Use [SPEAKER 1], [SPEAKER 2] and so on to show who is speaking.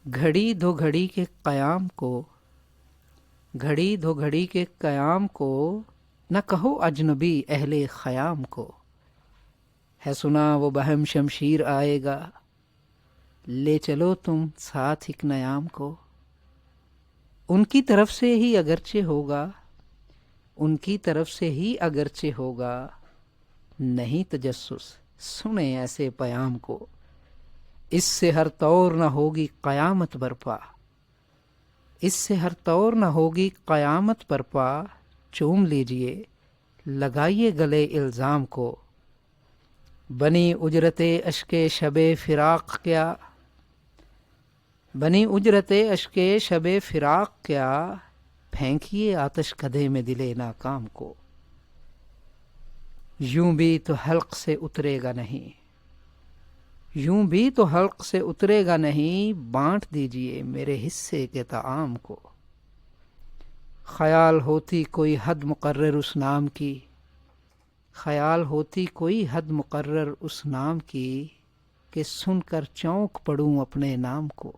[SPEAKER 1] گھڑی دو گھڑی کے قیام کو، گھڑی دو گھڑی کے قیام کو، نہ کہو اجنبی اہل خیام کو۔ ہے سنا وہ بہم شمشیر آئے گا، لے چلو تم ساتھ ایک نیام کو۔ ان کی طرف سے ہی اگرچہ ہوگا، ان کی طرف سے ہی اگرچہ ہوگا، نہیں تجسس سنیں ایسے پیام کو۔ اس سے ہر طور نہ ہوگی قیامت برپا، اس سے ہر طور نہ ہوگی قیامت برپا۔ چوم لیجئے لگائیے گلے الزام کو، بنی اجرت اشک شب فراق کیا، بنی اجرت اشک شب فراق کیا، پھینکیے آتش کدے میں دل ناکام کو۔ یوں بھی تو حلق سے اترے گا نہیں، یوں بھی تو حلق سے اترے گا نہیں، بانٹ دیجئے میرے حصے کے طعام کو۔ خیال ہوتی کوئی حد مقرر اس نام کی، خیال ہوتی کوئی حد مقرر اس نام کی، کہ سن کر چونک پڑوں اپنے نام کو۔